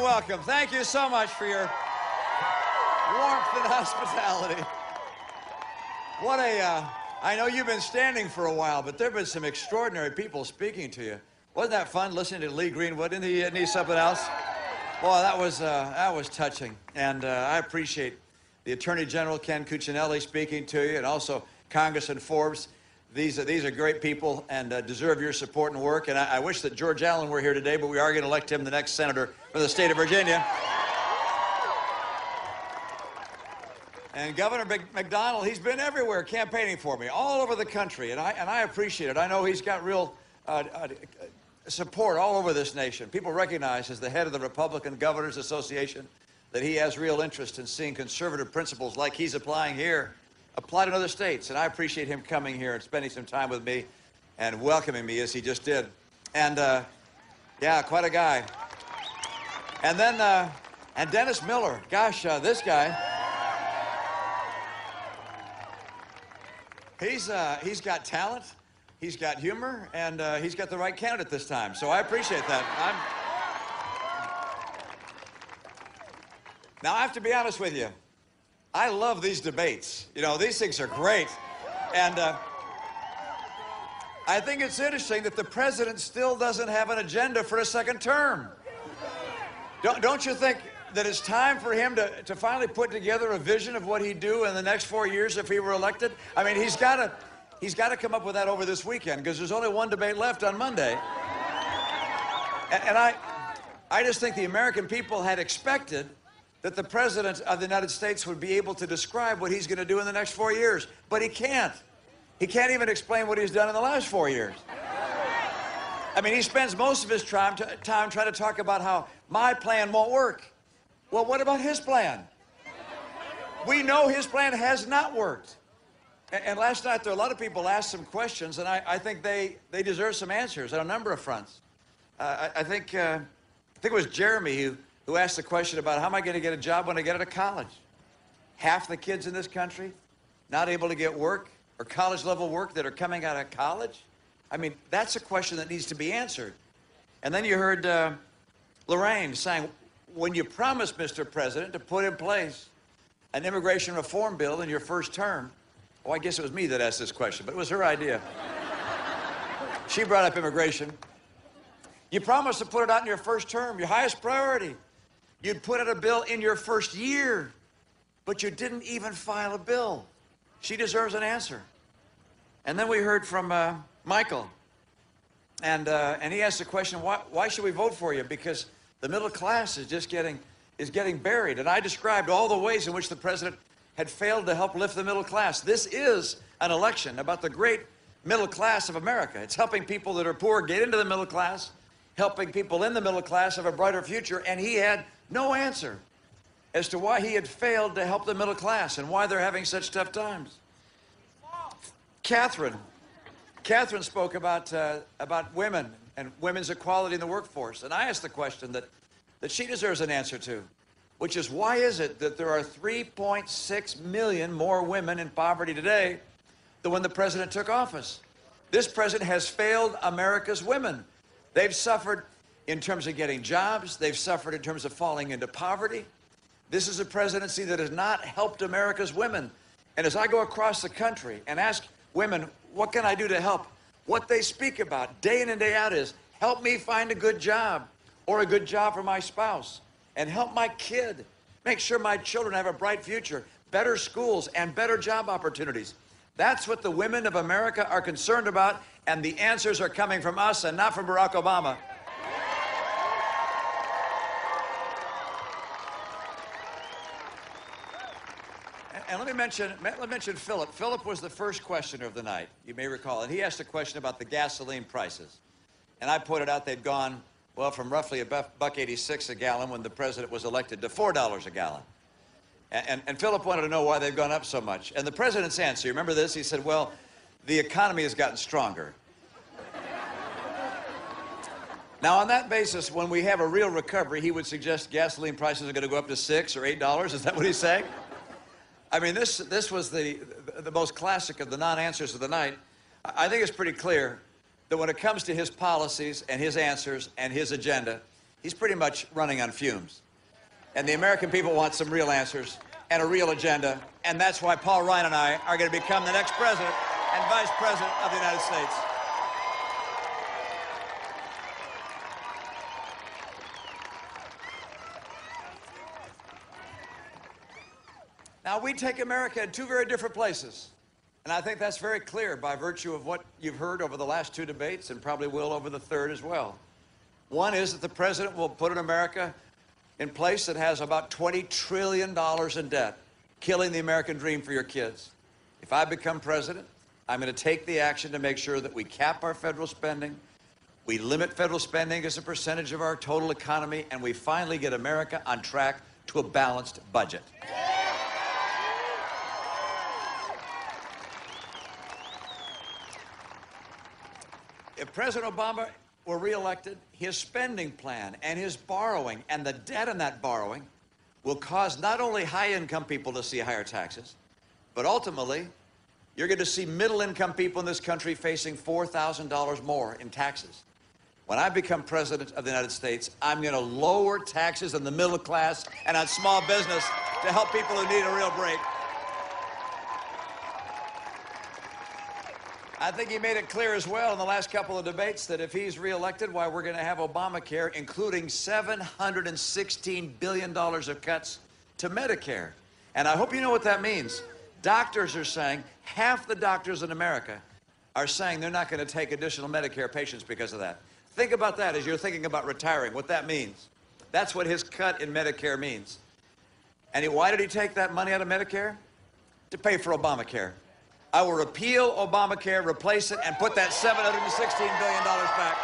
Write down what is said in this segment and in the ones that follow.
welcome. Thank you so much for your warmth and hospitality. What a, I know you've been standing for a while, but there have been some extraordinary people speaking to you. Wasn't that fun listening to Lee Greenwood? Didn't he need something else? Boy, that was touching. And I appreciate the Attorney General, Ken Cuccinelli, speaking to you, and also Congressman Forbes. These are great people and deserve your support and work. And I wish that George Allen were here today, but we are going to elect him the next senator for the state of Virginia. And Governor McDonald, he's been everywhere campaigning for me, all over the country, and I appreciate it. I know he's got real support all over this nation. People recognize, as the head of the Republican Governors Association, that he has real interest in seeing conservative principles like he's applying here applied in other states. And I appreciate him coming here and spending some time with me and welcoming me as he just did. And yeah, quite a guy. And then, and Dennis Miller, gosh, this guy, he's got talent, he's got humor, and he's got the right candidate this time. So I appreciate that. Now, I have to be honest with you. I love these debates. You know, these things are great. And I think it's interesting that the president still doesn't have an agenda for a second term. Don't you think that it's time for him to finally put together a vision of what he'd do in the next 4 years if he were elected? I mean, he's got to come up with that over this weekend, because there's only one debate left on Monday. And I just think the American people had expected that the President of the United States would be able to describe what he's going to do in the next 4 years. But he can't. He can't even explain what he's done in the last 4 years. I mean, he spends most of his time trying to talk about how my plan won't work. Well, what about his plan? We know his plan has not worked. And last night, there were a lot of people asked some questions, and I think they deserve some answers on a number of fronts. I think it was Jeremy who asked the question about how am I going to get a job when I get out of college? Half the kids in this country not able to get work or college-level work that are coming out of college? I mean, that's a question that needs to be answered. And then you heard Lorraine saying, when you promised, Mr. President, to put in place an immigration reform bill in your first term, well, I guess it was me that asked this question, but it was her idea. She brought up immigration. You promised to put it out in your first term, your highest priority. You'd put out a bill in your first year, but you didn't even file a bill. She deserves an answer. And then we heard from Michael, and he asked the question, why should we vote for you? Because the middle class is just getting buried. And I described all the ways in which the president had failed to help lift the middle class. This is an election about the great middle class of America. It's helping people that are poor get into the middle class, helping people in the middle class have a brighter future, and he had no answer as to why he had failed to help the middle class and why they're having such tough times. Catherine spoke about women and women's equality in the workforce, and I asked the question that she deserves an answer to, which is, why is it that there are 3.6 million more women in poverty today than when the president took office? This president has failed America's women. They've suffered in terms of getting jobs. They've suffered in terms of falling into poverty. This is a presidency that has not helped America's women. And as I go across the country and ask women, what can I do to help? What they speak about day in and day out is, help me find a good job or a good job for my spouse, and help my kid, make sure my children have a bright future, better schools, and better job opportunities. That's what the women of America are concerned about, and the answers are coming from us and not from Barack Obama. And let me mention Philip. Philip was the first questioner of the night, you may recall, and he asked a question about the gasoline prices. And I pointed out they'd gone, well, from roughly $1.86 a gallon when the president was elected to $4 a gallon. And Philip wanted to know why they've gone up so much. And the president's answer, you remember this? He said, well, the economy has gotten stronger. Now, on that basis, when we have a real recovery, he would suggest gasoline prices are going to go up to $6 or $8. Is that what he's saying? I mean, this was the most classic of the non-answers of the night. I think it's pretty clear that when it comes to his policies and his answers and his agenda, he's pretty much running on fumes. And the American people want some real answers and a real agenda, and that's why Paul Ryan and I are going to become the next president and vice president of the United States. Now, we take America in two very different places, and I think that's very clear by virtue of what you've heard over the last two debates and probably will over the third as well. One is that the president will put an America in place that has about $20 trillion in debt, killing the American dream for your kids. If I become president, I'm going to take the action to make sure that we cap our federal spending, we limit federal spending as a percentage of our total economy, and we finally get America on track to a balanced budget. If President Obama were reelected, his spending plan and his borrowing and the debt in that borrowing will cause not only high-income people to see higher taxes, but ultimately, you're going to see middle-income people in this country facing $4,000 more in taxes. When I become president of the United States, I'm going to lower taxes on the middle class and on small business to help people who need a real break. I think he made it clear as well in the last couple of debates that if he's reelected, why we're going to have Obamacare, including $716 billion of cuts to Medicare. And I hope you know what that means. Doctors are saying, half the doctors in America are saying they're not going to take additional Medicare patients because of that. Think about that as you're thinking about retiring, what that means. That's what his cut in Medicare means. And why did he take that money out of Medicare? To pay for Obamacare. I will repeal Obamacare, replace it, and put that $716 billion back.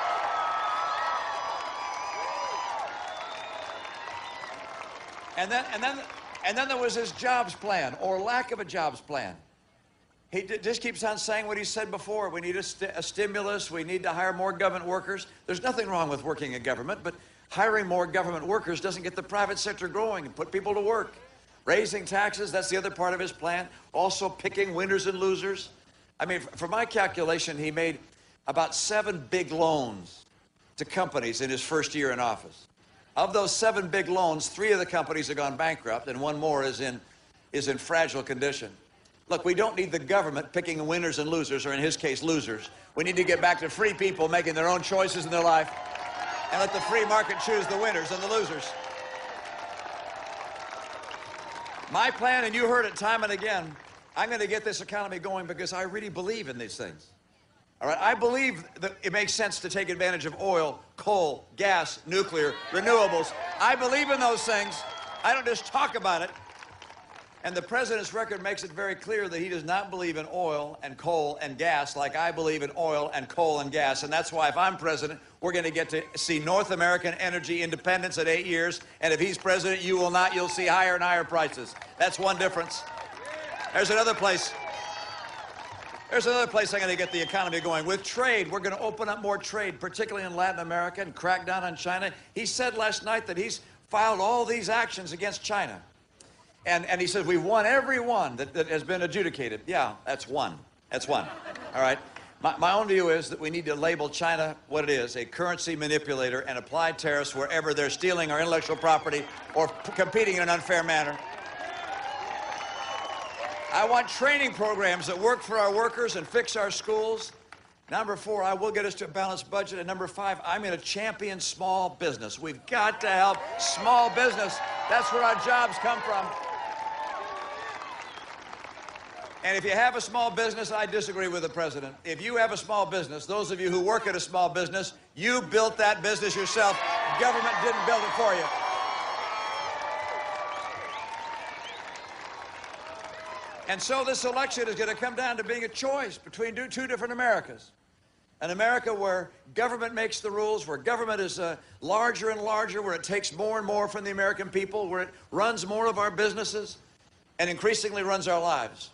And then there was his jobs plan, or lack of a jobs plan. He just keeps on saying what he said before. We need a stimulus. We need to hire more government workers. There's nothing wrong with working in government, but hiring more government workers doesn't get the private sector growing and put people to work. Raising taxes, that's the other part of his plan. Also picking winners and losers. I mean, for my calculation, he made about 7 big loans to companies in his first year in office. Of those 7 big loans, 3 of the companies have gone bankrupt, and 1 more is in fragile condition. Look, we don't need the government picking winners and losers, or in his case, losers. We need to get back to free people making their own choices in their life and let the free market choose the winners and the losers. My plan, and you heard it time and again, I'm going to get this economy going because I really believe in these things. All right, I believe that it makes sense to take advantage of oil, coal, gas, nuclear, renewables. I believe in those things. I don't just talk about it. And the president's record makes it very clear that he does not believe in oil and coal and gas like I believe in oil and coal and gas. And that's why if I'm president, we're going to get to see North American energy independence at 8 years. And if he's president, you will not. You'll see higher and higher prices. That's one difference. There's another place. There's another place I'm going to get the economy going. With trade, we're going to open up more trade, particularly in Latin America, and crack down on China. He said last night that he's filed all these actions against China. And he says, we've won every one that has been adjudicated. Yeah, that's one. That's one. All right? My own view is that we need to label China what it is, a currency manipulator, and apply tariffs wherever they're stealing our intellectual property or competing in an unfair manner. I want training programs that work for our workers and fix our schools. Number 4, I will get us to a balanced budget. And number 5, I'm going to champion small business. We've got to help small business. That's where our jobs come from. And if you have a small business, I disagree with the president. If you have a small business, those of you who work at a small business, you built that business yourself. Government didn't build it for you. And so this election is going to come down to being a choice between two different Americas. An America where government makes the rules, where government is larger and larger, where it takes more and more from the American people, where it runs more of our businesses and increasingly runs our lives.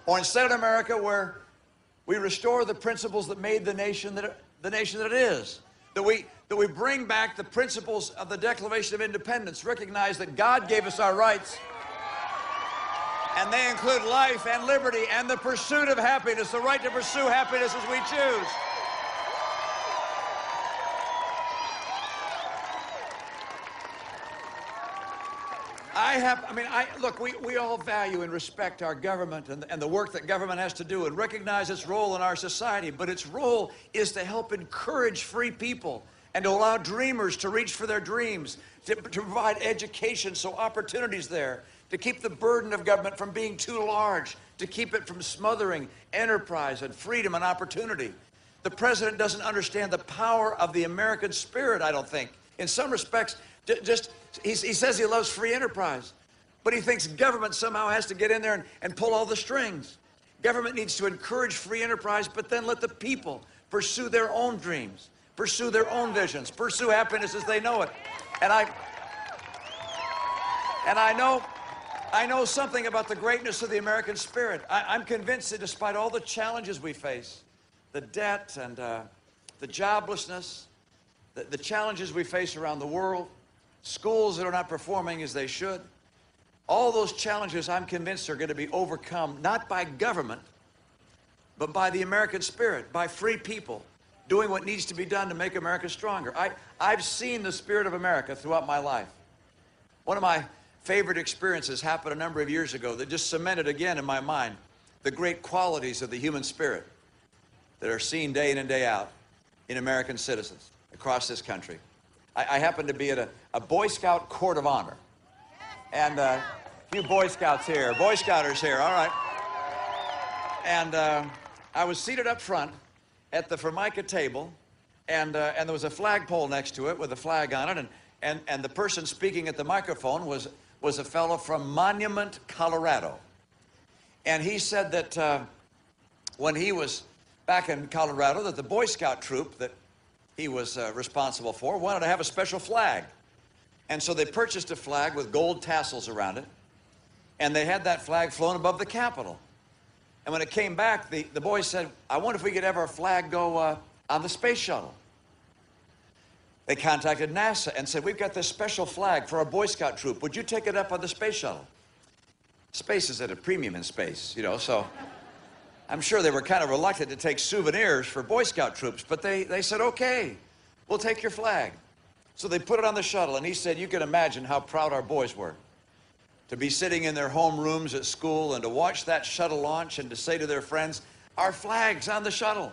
Or instead an America where we restore the principles that made the nation that it is. That we bring back the principles of the Declaration of Independence, recognize that God gave us our rights, and they include life and liberty and the pursuit of happiness, the right to pursue happiness as we choose. Look, we all value and respect our government and the work that government has to do and recognize its role in our society, but its role is to help encourage free people and to allow dreamers to reach for their dreams, to provide education so opportunities there, to keep the burden of government from being too large, to keep it from smothering enterprise and freedom and opportunity. The president doesn't understand the power of the American spirit, I don't think. In some respects, he says he loves free enterprise, but he thinks government somehow has to get in there and pull all the strings. Government needs to encourage free enterprise, but then let the people pursue their own dreams, pursue their own visions, pursue happiness as they know it. And I know something about the greatness of the American spirit. I'm convinced that despite all the challenges we face, the debt and the joblessness, the challenges we face around the world, schools that are not performing as they should, all those challenges, I'm convinced, are going to be overcome not by government, but by the American spirit, by free people doing what needs to be done to make America stronger. I've seen the spirit of America throughout my life. One of my favorite experiences happened a number of years ago that just cemented again in my mind the great qualities of the human spirit that are seen day in and day out in American citizens across this country. I happened to be at a Boy Scout Court of Honor. And a few Boy Scouts here, Boy Scouters here, all right. And I was seated up front at the Formica table, and there was a flagpole next to it with a flag on it, and the person speaking at the microphone was a fellow from Monument, Colorado. And he said that when he was back in Colorado, that the Boy Scout troop that he was responsible for wanted to have a special flag. And so they purchased a flag with gold tassels around it, and they had that flag flown above the Capitol. And when it came back, the boys said, I wonder if we could have our flag go on the space shuttle. They contacted NASA and said, we've got this special flag for our Boy Scout troop. Would you take it up on the space shuttle? Space is at a premium in space, you know, so I'm sure they were kind of reluctant to take souvenirs for Boy Scout troops, but they said, okay, we'll take your flag. So they put it on the shuttle, and he said, you can imagine how proud our boys were to be sitting in their home rooms at school and to watch that shuttle launch and to say to their friends, our flag's on the shuttle.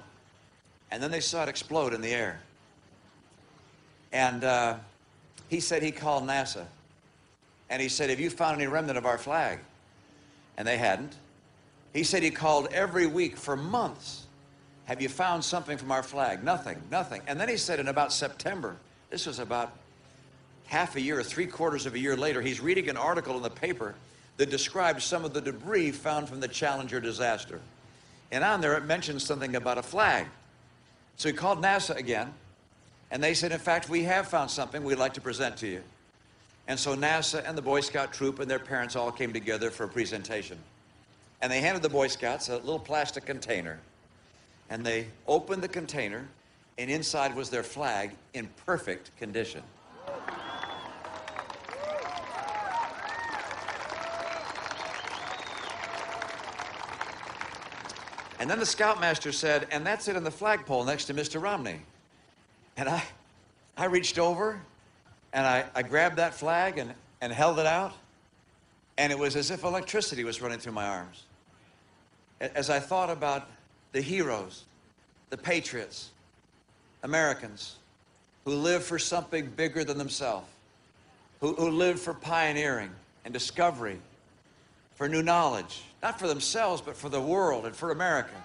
And then they saw it explode in the air. And he said he called NASA, and he said, have you found any remnant of our flag? And they hadn't. He said he called every week for months. Have you found something from our flag? Nothing, nothing. And then he said in about September, this was about half a year or 3/4 of a year later, he's reading an article in the paper that describes some of the debris found from the Challenger disaster. And on there it mentions something about a flag. So he called NASA again, and they said, in fact, we have found something we'd like to present to you. And so NASA and the Boy Scout troop and their parents all came together for a presentation. And they handed the Boy Scouts a little plastic container. And they opened the container, and inside was their flag in perfect condition. And then the Scoutmaster said, and that's it on the flagpole next to Mr. Romney. And I reached over, and I grabbed that flag and held it out, and it was as if electricity was running through my arms. As I thought about the heroes, the patriots, Americans who live for something bigger than themselves, who live for pioneering and discovery, for new knowledge, not for themselves, but for the world and for America.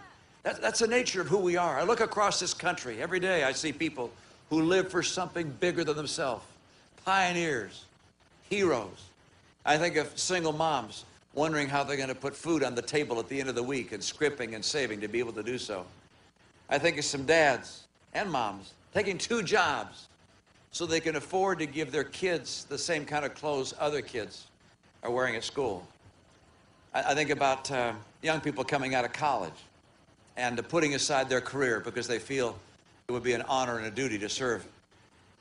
That's the nature of who we are. I look across this country. Every day I see people who live for something bigger than themselves, pioneers, heroes. I think of single moms wondering how they're going to put food on the table at the end of the week and scrimping and saving to be able to do so. I think of some dads and moms taking 2 jobs so they can afford to give their kids the same kind of clothes other kids are wearing at school. I think about young people coming out of college and putting aside their career because they feel it would be an honor and a duty to serve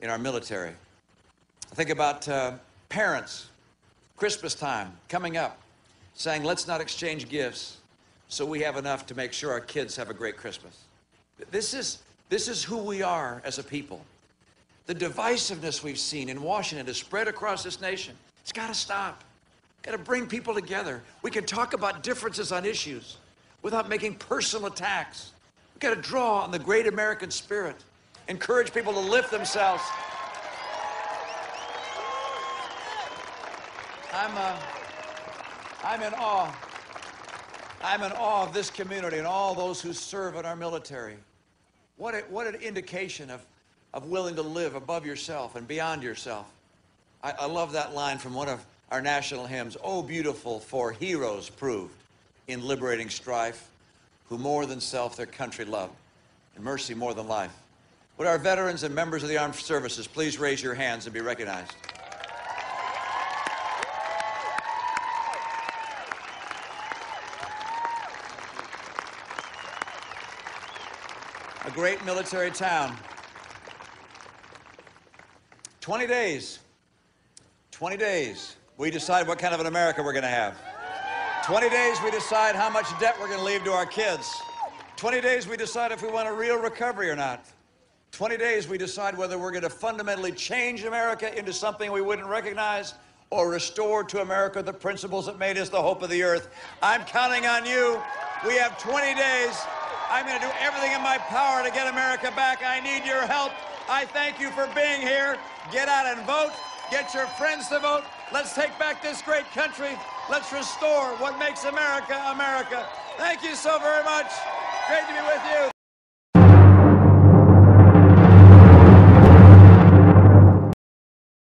in our military. I think about parents, Christmas time coming up, saying, let's not exchange gifts so we have enough to make sure our kids have a great Christmas. This is who we are as a people. The divisiveness we've seen in Washington has spread across this nation It's got to stop. Got to bring people together. We can talk about differences on issues without making personal attacks. We've got to draw on the great American spirit, encourage people to lift themselves. I'm in awe. I'm in awe of this community and all those who serve in our military. What an indication of willing to live above yourself and beyond yourself. I love that line from one of our national hymns. Oh, beautiful for heroes proved in liberating strife, who more than self their country loved, and mercy more than life. Would our veterans and members of the armed services please raise your hands and be recognized? A great military town. 20 days. 20 days. We decide what kind of an America we're going to have. 20 days we decide how much debt we're going to leave to our kids. 20 days we decide if we want a real recovery or not. 20 days we decide whether we're going to fundamentally change America into something we wouldn't recognize or restore to America the principles that made us the hope of the earth. I'm counting on you. We have 20 days. I'm going to do everything in my power to get America back. I need your help. I thank you for being here. Get out and vote. Get your friends to vote. Let's take back this great country. Let's restore what makes America, America. Thank you so very much. Great to be with you.